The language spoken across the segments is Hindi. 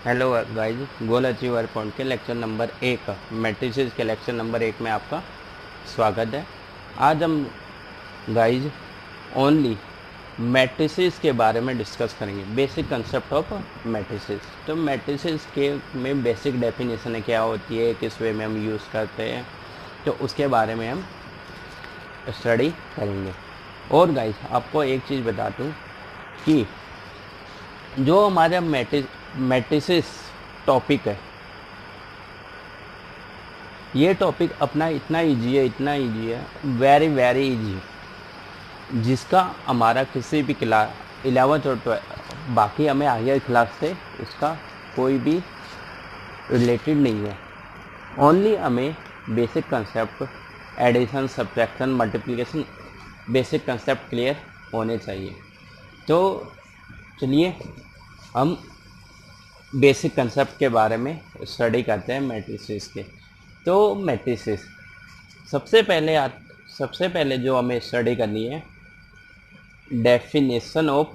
हेलो गाइज, गोल अचीवर पॉइंट के लेक्चर नंबर 1 मैट्रिसेस के लेक्चर नंबर 1 में आपका स्वागत है। आज हम गाइज ओनली मैट्रिसेस के बारे में डिस्कस करेंगे, बेसिक कंसेप्ट ऑफ मैट्रिसेस। तो मैट्रिसेस के में बेसिक डेफिनेशन क्या होती है, किस वे में हम यूज़ करते हैं, तो उसके बारे में हम स्टडी करेंगे। और गाइज आपको एक चीज़ बता दूँ कि जो हमारा मैट्रिसेस टॉपिक है, ये टॉपिक अपना इतना इजी है, वेरी वेरी इजी, जिसका हमारा किसी भी क्लास 11th और 12 बाकी हमें हायर क्लास से इसका कोई भी रिलेटेड नहीं है। ओनली हमें basic concept addition, subtraction, multiplication, basic concept clear होने चाहिए। तो चलिए हम बेसिक कंसेप्ट के बारे में स्टडी करते हैं मैट्रिसेस के। तो मैट्रिसेस सबसे पहले जो हमें स्टडी करनी है, डेफिनेशन ऑफ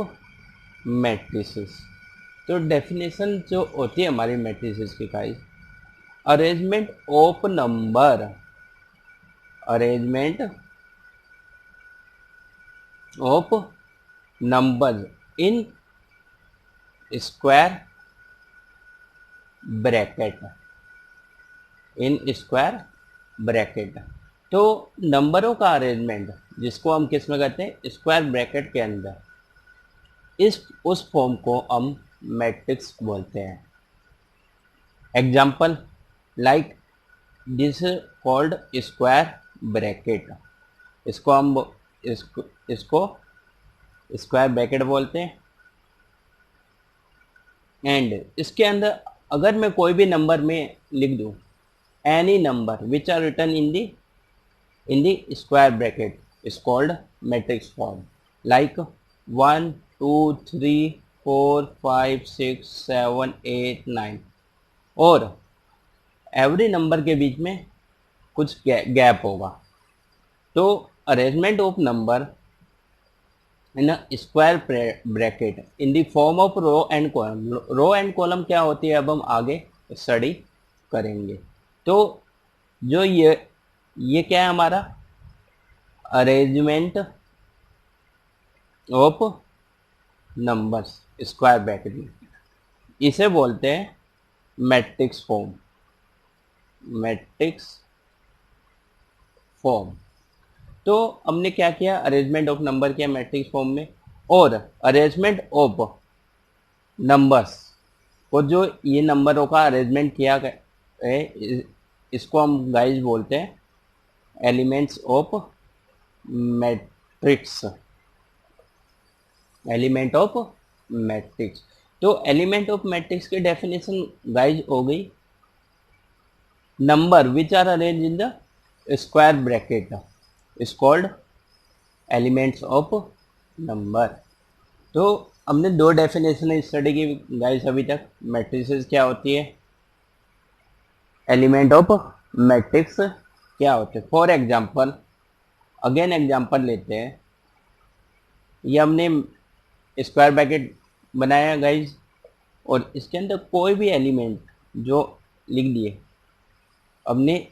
मैट्रिसेस। तो डेफिनेशन जो होती है हमारी मैट्रिसेस की guys, arrangement of number in square bracket. तो नंबरों का अरेंजमेंट जिसको हम किस में करते हैं, स्क्वायर ब्रैकेट के अंदर, इस उस फॉर्म को हम मैट्रिक्स बोलते हैं। Example like this called square bracket, इसको हम इसको स्क्वायर ब्रैकेट बोलते हैं। एंड इसके अंदर अगर मैं कोई भी नंबर में लिख दूं, any number which are written in the square bracket is called matrix form, like 1 2 3 4 5 6 7 8 9, और एवरी नंबर के बीच में कुछ गैप होगा। तो arrangement of number in square bracket in the form of row and column. Row and column क्या होती है, अब हम आगे स्टडी करेंगे। तो जो ये क्या है हमारा arrangement of numbers square bracket में, इसे बोलते हैं मैट्रिक्स फॉर्म। तो हमने क्या किया, अरेंजमेंट ऑफ नंबर किया मैट्रिक्स फॉर्म में, और अरेंजमेंट ऑफ नंबर्स को, जो ये नंबरों का अरेंजमेंट किया है, इसको हम गाइस बोलते हैं एलिमेंट्स ऑफ मैट्रिक्स। तो एलिमेंट ऑफ मैट्रिक्स की डेफिनेशन गाइस हो गई, number which are arrange in the square bracket is called elements of number. तो हमने दो डेफिनेशन स्टडी की गाइस अभी तक। मैट्रिसेस क्या होती है, एलिमेंट ऑफ मैट्रिक्स क्या होते हैं। फॉर एग्जांपल, अगेन एग्जांपल लेते हैं, ये हमने स्क्वायर ब्रैकेट बनाया गाइस, और इसके अंदर कोई भी एलिमेंट जो लिख दिए हमने,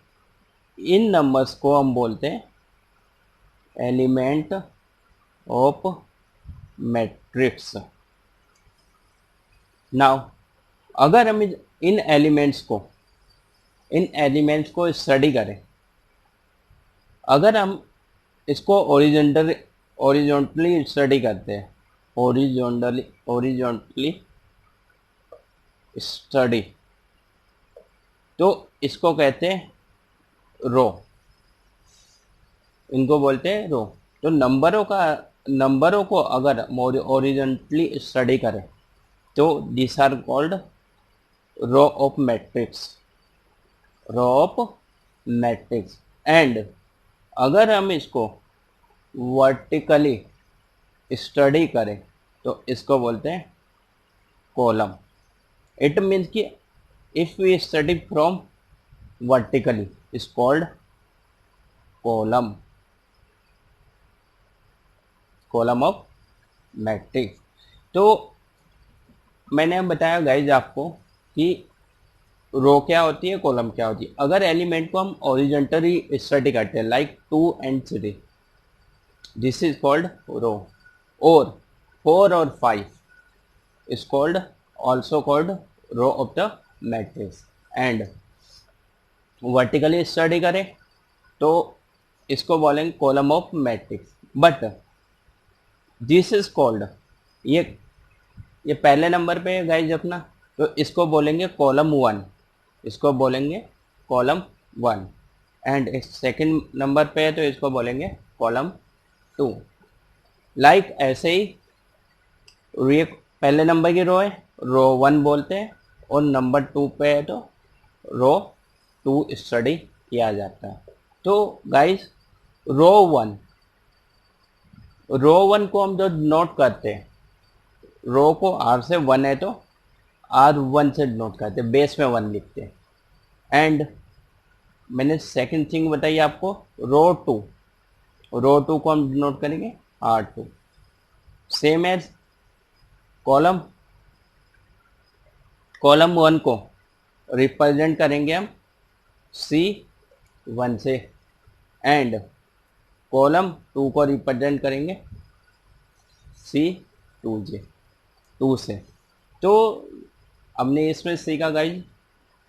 इन नंबर्स को हम बोलते हैं एलिमेंट ऑफ मैट्रिक्स। नाउ अगर हम इन एलिमेंट्स को स्टडी करें, अगर हम इसको ओरिजेंटली स्टडी करते हैं, ओरिजेंटली स्टडी, तो इसको कहते हैं रो, इनको बोलते हैं रो। तो नंबरों को अगर ओरिजेंटली स्टडी करें तो this are called row of matrix. And अगर हम इसको वर्टिकली स्टडी करें तो इसको बोलते हैं कॉलम। इट मीन्स कि if we study from vertically is called column of matrix. तो मैंने बताया गाइज आपको कि रो क्या होती है, कॉलम क्या होती है। अगर एलिमेंट को हम हॉरिजॉन्टली स्टडी करते हैं like 2 and 3, this is called row, और 4 और 5 is called also called row of the matrix, and vertically study करें तो इसको बोलेंगे column of matrix. But this is called, ये पहले नंबर पे है गाइज अपना, तो इसको बोलेंगे कॉलम 1, इसको बोलेंगे कॉलम 1, एंड सेकंड नंबर पे है तो इसको बोलेंगे कॉलम 2। लाइक ऐसे ही ये पहले नंबर की रो है, रो 1 बोलते हैं, और नंबर 2 पे है तो रो 2 स्टडी किया जाता है। तो गाइस रो 1 को हम जो नोट करते हैं, रो को R से 1 है तो R1 से नोट करते हैं, बेस में 1 लिखते हैं। एंड मैंने सेकंड थिंग बताई आपको, रो 2 को हम नोट करेंगे R2, सेम एज कॉलम 1 को रिप्रेजेंट करेंगे हम C1 से, एंड कॉलम 2 को रिप्रेजेंट करेंगे C2 से। तो हमने इसमें सीखा गाइज,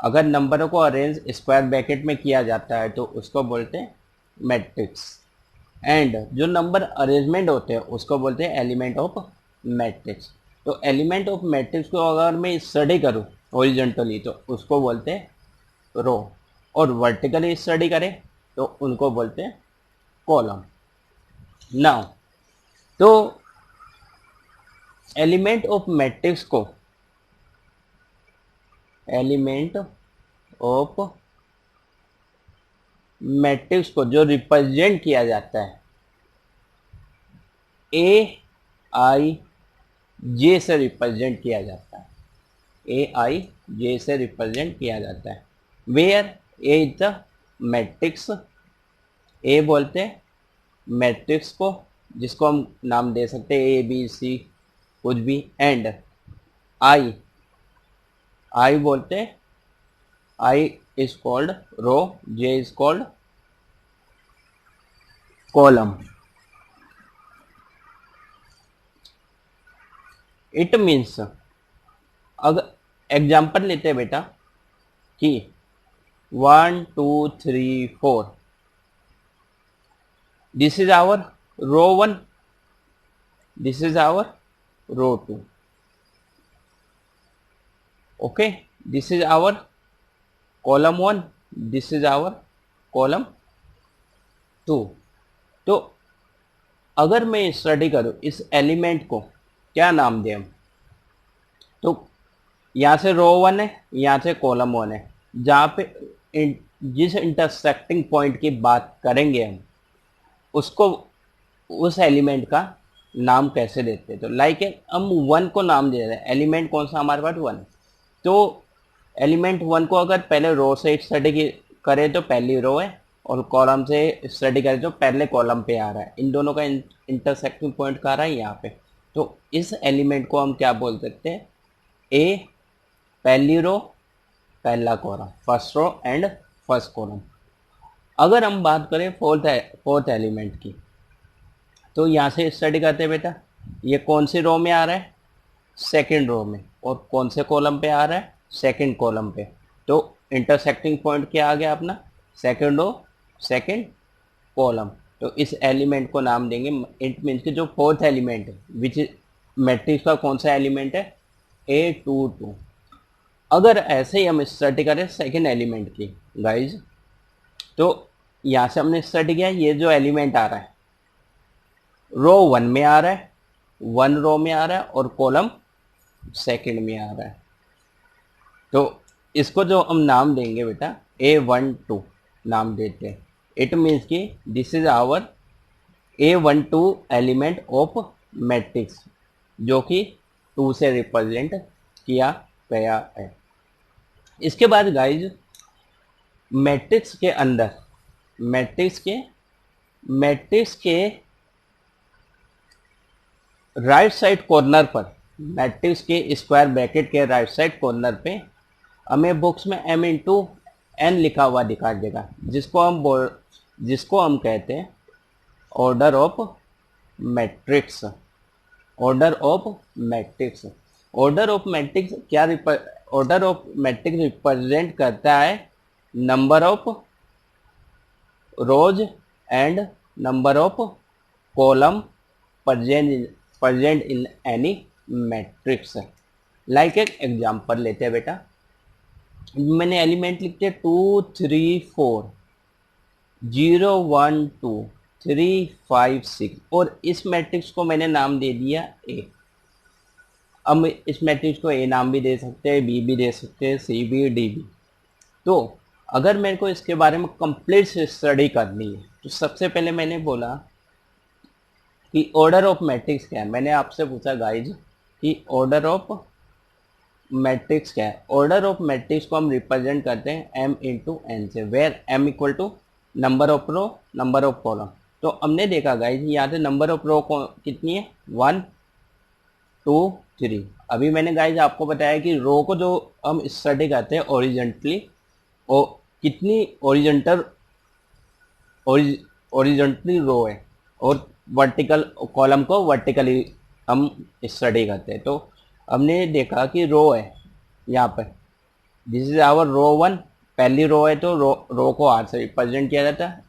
अगर नंबरों को अरेंज स्क्वायर ब्रैकेट में किया जाता है तो उसको बोलते हैं मैट्रिक्स, एंड जो नंबर अरेंजमेंट होते हैं उसको बोलते हैं एलिमेंट ऑफ मैट्रिक्स। तो एलिमेंट ऑफ मैट्रिक्स को अगर मैं स्टडी करूँ हॉरिजॉन्टली तो उसको बोलते हैं रो, और वर्टिकली स्टडी करें तो उनको बोलते हैं कॉलम। नाउ तो एलिमेंट ऑफ मैट्रिक्स को जो रिप्रेजेंट किया जाता है AIJ से रिप्रेजेंट किया जाता है, AIJ से रिप्रेजेंट किया जाता है। Where A is the matrix, A बोलते हैं मैट्रिक्स को, जिसको हम नाम दे सकते हैं ABC कुछ भी, एंड I बोलते हैं, I is called row, J is called column. It means, अगर एग्जाम्पल लेते हैं बेटा कि 1 2 3 4, this is our row 1, this is our row 2, okay, this is our column 1, this is our column 2। तो अगर मैं स्टडी करूं इस एलिमेंट को, क्या नाम दें हम, तो यहाँ से रो 1 है, यहाँ से कॉलम 1 है, जहाँ पे जिस इंटरसेक्टिंग पॉइंट की बात करेंगे हम, उसको उस एलिमेंट का नाम कैसे देते हैं। तो लाइक हम 1 को नाम दे रहे हैं, एलिमेंट कौन सा हमारे पास 1, तो एलिमेंट 1 को अगर पहले रो से स्टडी करें तो पहली रो है, और कॉलम से स्टडी करें तो पहले कॉलम पे आ रहा है, इन दोनों का इंटरसेक्टिंग पॉइंट कहाँ आ रहा है, यहाँ पे। तो इस एलिमेंट को हम क्या बोल सकते हैं, ए पहली रो पहला column, first row and first column. अगर हम बात करें फोर्थ एलिमेंट की, तो यहाँ से स्टडी करते हैं बेटा, ये कौन सी रो में आ रहा है, सेकंड रो में, और कौन से कॉलम पे आ रहा है, सेकंड कॉलम पे। तो इंटरसेक्टिंग पॉइंट क्या आ गया अपना, सेकंड रो सेकंड कॉलम। तो इस एलिमेंट को नाम देंगे, इट मीन्स कि जो फोर्थ एलिमेंट है, विच मैट्रिक्स का कौन सा एलिमेंट है, A22। अगर ऐसे ही हम स्टडी करें सेकंड एलिमेंट की गाइज, तो यहाँ से हमने स्टडी किया, ये जो एलिमेंट आ रहा है रो 1 में आ रहा है, 1 रो में आ रहा है, और कॉलम सेकंड में आ रहा है। तो इसको जो हम नाम देंगे बेटा A12 नाम देते हैं। इट मीन्स कि this is our A12 element of matrix, जो कि 2 से रिप्रेजेंट किया गया है। इसके बाद गाइज मैट्रिक्स के अंदर, मैट्रिक्स के राइट साइड कॉर्नर पर, मैट्रिक्स के स्क्वायर ब्रैकेट के राइट साइड कॉर्नर पे हमें बुक्स में m इंटू एन लिखा हुआ दिखा देगा, जिसको हम कहते हैं order of matrix. Order of matrix, order of matrix क्या ऑर्डर ऑफ मैट्रिक्स रिप्रेजेंट करता है number of rose and number of column present in any matrix. Like एक एग्जांपल लेते हैं बेटा, मैंने एलिमेंट लिखते 2 3 4 0 1 2 3 5 6 और इस मैट्रिक्स को मैंने नाम दे दिया ए। अब इस मैट्रिक्स को ए नाम भी दे सकते हैं, बी भी दे सकते हैं, सी भी, डी भी। तो अगर मेरे को इसके बारे में कंप्लीट स्टडी करनी है तो सबसे पहले मैंने बोला कि ऑर्डर ऑफ मैट्रिक्स क्या है। मैंने आपसे पूछा गाइज कि ऑर्डर ऑफ मैट्रिक्स क्या है। ऑर्डर ऑफ मैट्रिक्स को हम रिप्रेजेंट करते हैं m इंटू एन से, where m equal to number of row number of column. तो हमने देखा गाइज यहाँ से नंबर ऑफ रो कितनी है 1 2 3। अभी मैंने गाइज आपको बताया कि रो को जो हम स्टडी करते हैं ओरिजेंटली, और कितनी ओरिजेंटली रो है, और वर्टिकल कॉलम को वर्टिकली हम स्टडी करते हैं। तो हमने देखा कि रो है यहाँ पर, दिस इज आवर रो 1, पहली रो है तो रो को आर से रिप्रेजेंट किया जाता है,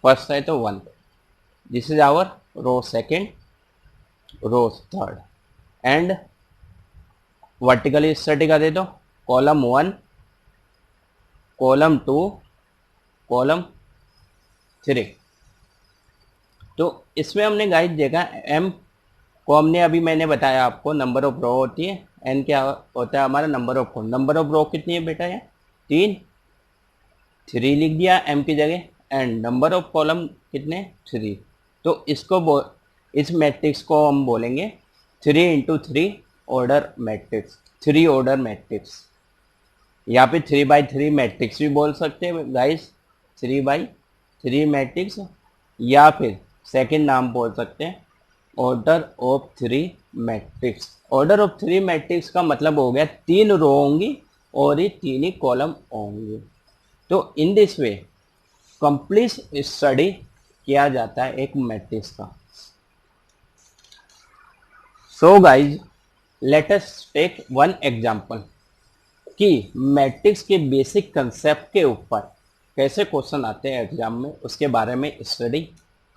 फर्स्ट है तो 1। This is our row second, row third, and vertically study करते तो कॉलम 1 कॉलम 2 कॉलम 3। तो इसमें हमने गाइड देखा m को हमने अभी मैंने बताया आपको नंबर ऑफ रो होती है, n क्या होता है हमारा number of column. Number of row कितनी है बेटा यहाँ 3 लिख दिया m की जगह, एंड नंबर ऑफ कॉलम कितने 3। तो इसको इस मैट्रिक्स को हम बोलेंगे 3 into 3 order matrix, 3 order matrix. यहाँ पे 3x3 मैट्रिक्स भी बोल सकते हैं गाइस, 3x3 मैट्रिक्स, या फिर सेकंड नाम बोल सकते हैं order of 3 matrix. Order of 3 matrix का मतलब हो गया 3 रो होंगी और ये 3 ही कॉलम होंगे। तो in this way complete study किया जाता है एक मैट्रिक्स का। So guys let us take one example कि मैट्रिक्स के बेसिक कंसेप्ट के ऊपर कैसे क्वेश्चन आते हैं एग्जाम में, उसके बारे में स्टडी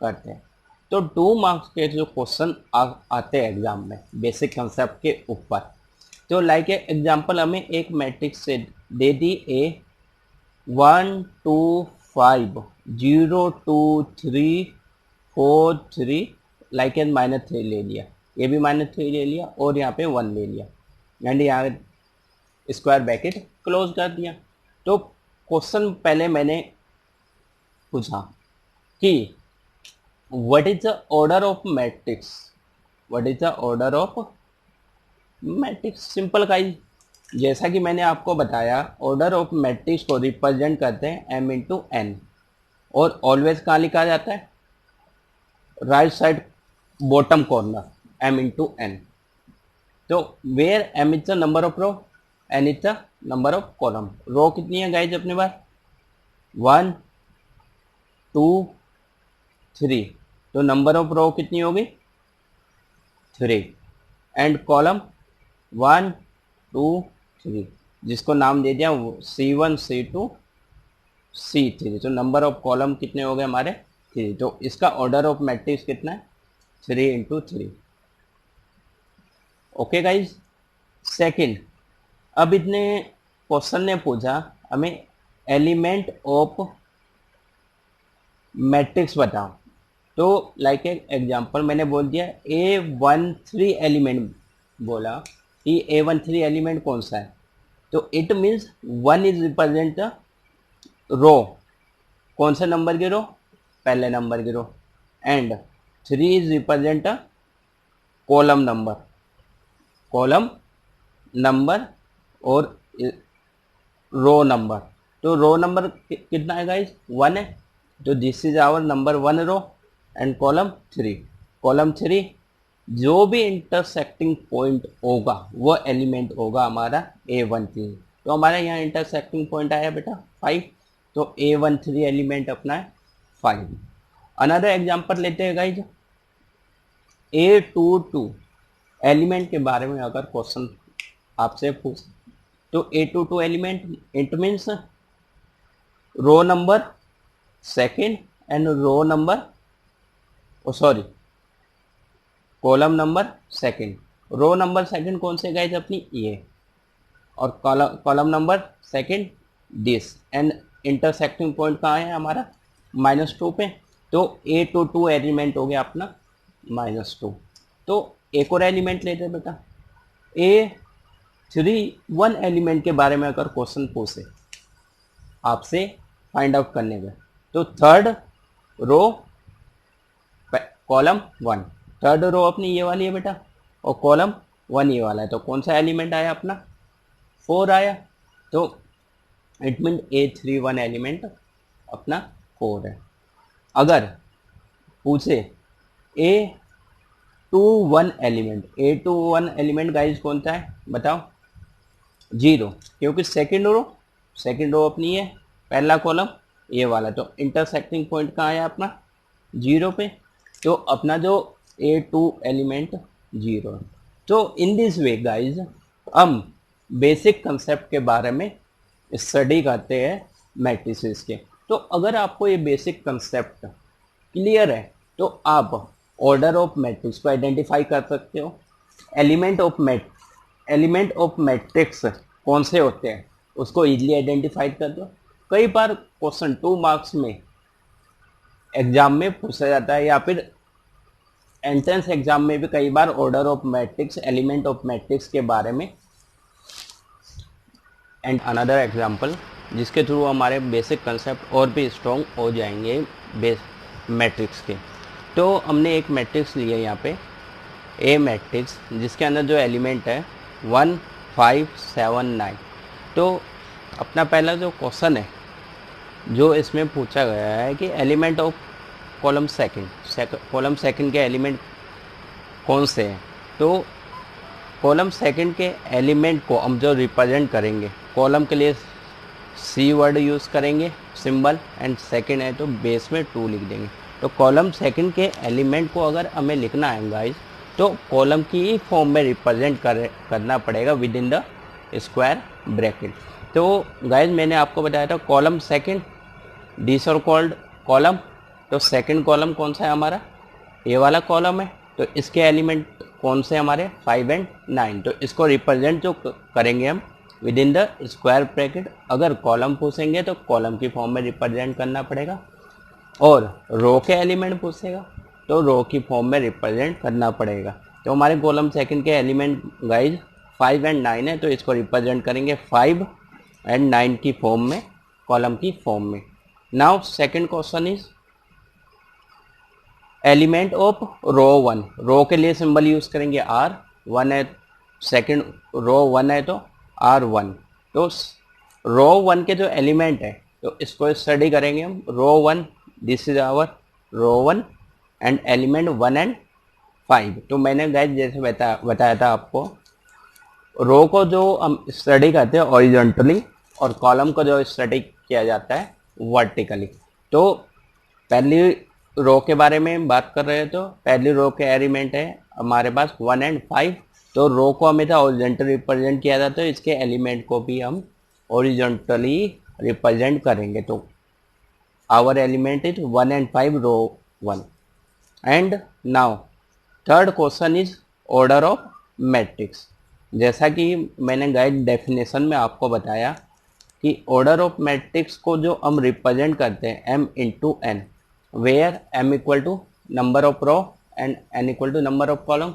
करते हैं। तो 2 मार्क्स के जो क्वेश्चन आते हैं एग्जाम में बेसिक कंसेप्ट के ऊपर, तो लाइक एग्जांपल हमें एक मैट्रिक्स से दे दी ए 1 2 5 0 2 3 4 3, लाइक -3 ले लिया, ये भी -3 ले लिया, और यहाँ पे 1 ले लिया, एंड यहाँ स्क्वायर ब्रैकेट क्लोज कर दिया। तो क्वेश्चन पहले मैंने पूछा कि what is the order of matrix, what is the order of matrix. Simple guys, जैसा कि मैंने आपको बताया ऑर्डर ऑफ मैट्रिक्स को रिप्रेजेंट करते हैं m इंटू एन, और ऑलवेज कहाँ लिखा जाता है right side bottom corner m into N. तो where m is the number of row, n is the number of column. Row कितनी है गाइज अपने पास 1 2 3, तो नंबर ऑफ रो कितनी होगी 3, एंड कॉलम 1 2 3, जिसको नाम दे दिया C1 C2 C3। तो नंबर ऑफ कॉलम कितने हो गए हमारे 3। तो इसका ऑर्डर ऑफ मैट्रिक्स कितना है 3 इंटू 3। Okay guys. सेकंड, अब इतने क्वेश्चन ने पूछा हमें एलिमेंट ऑफ मैट्रिक्स बताओ। तो लाइक एग्जांपल मैंने बोल दिया A13 एलिमेंट, बोला कि A13 एलिमेंट कौन सा है, तो it means 1 is represent the row, कौन से नंबर की रो पहले नंबर की row, and 3 is represent the column number, column number और रो नंबर। तो रो नंबर कितना है गाइस 1 है, तो this is our number 1 row, and column 3, column 3 जो भी इंटरसेक्टिंग पॉइंट होगा वो एलिमेंट होगा हमारा A13। तो हमारे यहाँ इंटरसेक्टिंग पॉइंट आया बेटा 5, तो A13 एलिमेंट अपना है 5। अनदर एग्जांपल लेते हैं गाइज, A22 एलिमेंट के बारे में अगर क्वेश्चन आपसे पूछ, तो A22 element it means row number second and row number sorry column number second. Row number second कौन से गाइज अपनी ये, और column number second this, and intersecting point कहाँ है हमारा -2 पे, तो A22 एलिमेंट हो गया अपना -2। तो एक और एलिमेंट लेते हैं बेटा, A31 एलिमेंट के बारे में अगर क्वेश्चन पूछे आपसे फाइंड आउट करने का, तो third row column 1, third row अपनी ये वाली है बेटा, और कॉलम 1 ये वाला है, तो कौन सा एलिमेंट आया अपना 4 आया, तो इट मीन A31 एलिमेंट अपना 4 है। अगर पूछे A21 एलिमेंट गाइज कौन सा है बताओ, 0, क्योंकि सेकेंड रो अपनी है, पहला कॉलम ये वाला, तो इंटरसेक्टिंग पॉइंट कहाँ है अपना 0 पे, तो अपना जो A2 एलिमेंट 0 है। तो इन दिस वे गाइज हम बेसिक कंसेप्ट के बारे में स्टडी करते हैं मैट्रिसेस के। तो अगर आपको ये बेसिक कंसेप्ट क्लियर है तो आप ऑर्डर ऑफ मैट्रिक्स को आइडेंटिफाई कर सकते हो, एलिमेंट ऑफ मैट्रिक्स कौन से होते हैं उसको इजीली आइडेंटिफाई कर दो। कई बार क्वेश्चन 2 मार्क्स में एग्जाम में पूछा जाता है, या फिर एंट्रेंस एग्जाम में भी कई बार order of matrix, element of matrix के बारे में। एंड अनदर एग्जांपल जिसके थ्रू हमारे बेसिक कंसेप्ट और भी स्ट्रॉन्ग हो जाएंगे मैट्रिक्स के। तो हमने एक मैट्रिक्स लिया यहाँ पे ए मैट्रिक्स, जिसके अंदर जो एलिमेंट है 1 5 7 9। तो अपना पहला जो क्वेश्चन है जो इसमें पूछा गया है कि एलिमेंट ऑफ कॉलम सेकंड के एलिमेंट कौन से हैं, तो कॉलम सेकंड के एलिमेंट को हम जो रिप्रेजेंट करेंगे, कॉलम के लिए सी वर्ड यूज़ करेंगे सिंबल, एंड सेकंड है तो बेस में 2 लिख देंगे। तो कॉलम सेकंड के एलिमेंट को अगर हमें लिखना है गाइस, तो कॉलम की फॉर्म में रिप्रेजेंट करना पड़ेगा with in the square bracket. तो गाइस मैंने आपको बताया था कॉलम सेकंड दिस और कॉल्ड कॉलम, तो सेकंड कॉलम कौन सा है हमारा ये वाला कॉलम है, तो इसके एलिमेंट कौन से हमारे 5 एंड 9। तो इसको रिप्रेजेंट जो करेंगे हम with in the square bracket. अगर कॉलम पूछेंगे तो कॉलम की फॉर्म में रिप्रेजेंट करना पड़ेगा, और रो के एलिमेंट पूछेगा तो रो की फॉर्म में रिप्रेजेंट करना पड़ेगा। तो हमारे कॉलम सेकंड के एलिमेंट गाइज 5 एंड 9 है, तो इसको रिप्रेजेंट करेंगे 5 एंड 9 की फॉर्म में, कॉलम की फॉर्म में। Now second question is element of row 1। Row के लिए सिंबल यूज करेंगे R, 1 है सेकंड रो 1 है तो R1। तो रो 1 के जो एलिमेंट है तो इसको स्टडी करेंगे हम। Row 1 this is our row 1 and element 1 and 5। तो मैंने गाइस जैसे बताया था आपको, रो को जो हम स्टडी करते हैं हॉरिजॉन्टली, और कॉलम को जो स्टडी किया जाता है वर्टिकली। तो पहली रो के बारे में बात कर रहे हैं, तो पहली रो के एलिमेंट है हमारे पास 1 एंड 5। तो रो को हमेशा हॉरिजॉन्टली रिप्रेजेंट किया जाता है, तो इसके एलिमेंट को भी हम हॉरिजॉन्टली रिप्रेजेंट करेंगे। तो our element is 1 and 5 row 1। And now third question is order of matrix. जैसा कि मैंने गाइड डेफिनेशन में आपको बताया कि ऑर्डर ऑफ मैट्रिक्स को जो हम रिप्रेजेंट करते हैं m into n, where m equal to number of row and n equal to number of column.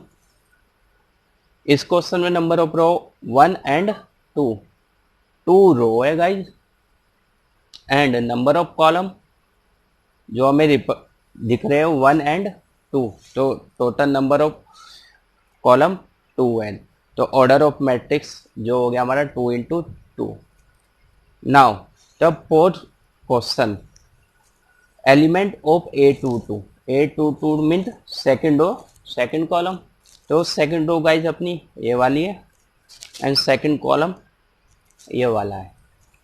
इस क्वेश्चन में number of row 1 and 2 row है guys, and number of column जो हमें दिख रहे हैं 1 एंड 2। तो total number of column 2n। तो ऑर्डर ऑफ मैट्रिक्स जो हो गया हमारा 2 into 2। Now the fourth question element of A22 means second row second column. तो सेकेंड रो गाइज अपनी ये वाली है, एंड सेकेंड कॉलम ये वाला है,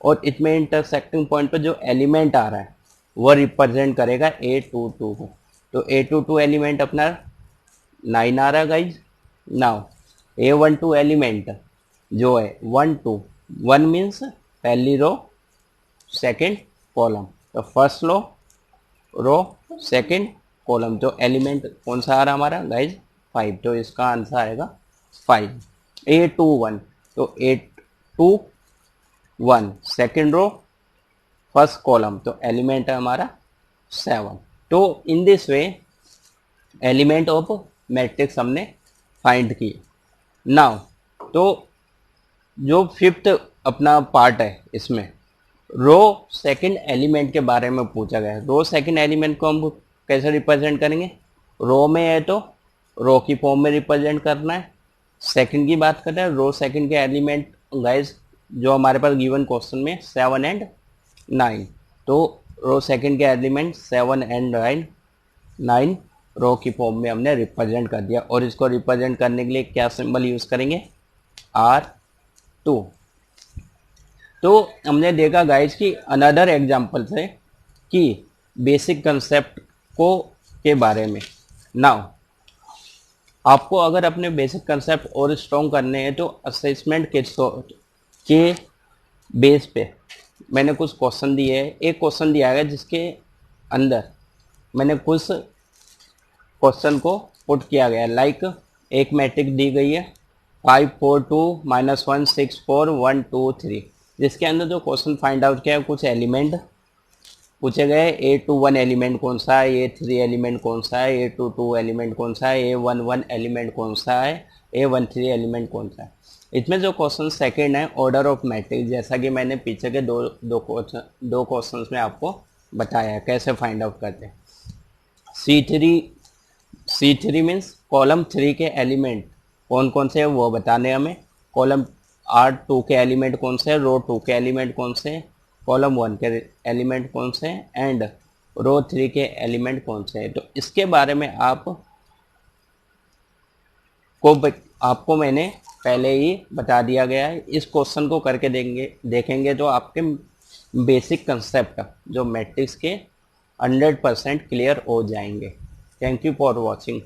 और इसमें इंटरसेक्टिंग पॉइंट पे जो एलिमेंट आ रहा है वो रिप्रेजेंट करेगा A22 को। तो A22 एलिमेंट अपना 9 आ रहा है गाइज। नाउ A12 एलिमेंट जो है 1 2, 1 मीन्स पहली रो सेकंड कॉलम, तो फर्स्ट रो सेकंड कॉलम, तो एलिमेंट कौन सा आ रहा हमारा गाइज 5, तो इसका आंसर आएगा 5। A21 तो A21 second row first column, तो एलिमेंट है हमारा 7। तो in this way element of matrix हमने फाइंड किए। नाउ तो जो फिफ्थ अपना पार्ट है इसमें रो सेकंड एलिमेंट के बारे में पूछा गया है। रो सेकंड एलिमेंट को हम कैसे रिप्रेजेंट करेंगे, रो में है तो रो की फॉर्म में रिप्रेजेंट करना है। सेकंड की बात करते हैं, रो सेकंड के एलिमेंट गाइज जो हमारे पास गिवन क्वेश्चन में 7 एंड 9, तो रो सेकंड के एलिमेंट 7 एंड 9 रो की फॉर्म में हमने रिप्रेजेंट कर दिया। और इसको रिप्रेजेंट करने के लिए क्या सिंबल यूज करेंगे, R2। तो हमने देखा गाइज कि अनदर एग्जाम्पल है कि बेसिक कंसेप्ट को के बारे में। नाउ आपको अगर अपने बेसिक कंसेप्ट और स्ट्रॉन्ग करने हैं तो असेसमेंट के बेस पे मैंने कुछ क्वेश्चन दिए हैं। एक क्वेश्चन दिया है जिसके अंदर मैंने कुछ क्वेश्चन को पुट किया गया, लाइक एक मैट्रिक्स दी गई है 5 4 2 -1 6 4 1 2 3, जिसके अंदर जो क्वेश्चन फाइंड आउट किया है कुछ एलिमेंट पूछे गए। A21 एलिमेंट कौन सा है, A3 एलिमेंट कौन सा है, A22 एलिमेंट कौन सा है, A11 एलिमेंट कौन सा है, A13 एलिमेंट कौन सा है। इसमें जो क्वेश्चन सेकंड है ऑर्डर ऑफ मैट्रिक्स, जैसा कि मैंने पीछे के दो क्वेश्चंस में आपको बताया कैसे फाइंड आउट करते हैं। C3 मीन्स कॉलम 3 के एलिमेंट कौन कौन से है वो बताने हमें, कॉलम R2 के एलिमेंट कौन से, रो 2 के एलिमेंट कौन से, कॉलम 1 के एलिमेंट कौन से एंड रो 3 के एलिमेंट कौन से हैं। तो इसके बारे में आपको मैंने पहले ही बता दिया गया है। इस क्वेश्चन को करके देखेंगे तो आपके बेसिक कंसेप्ट जो मैट्रिक्स के 100% क्लियर हो जाएंगे। Thank you for watching.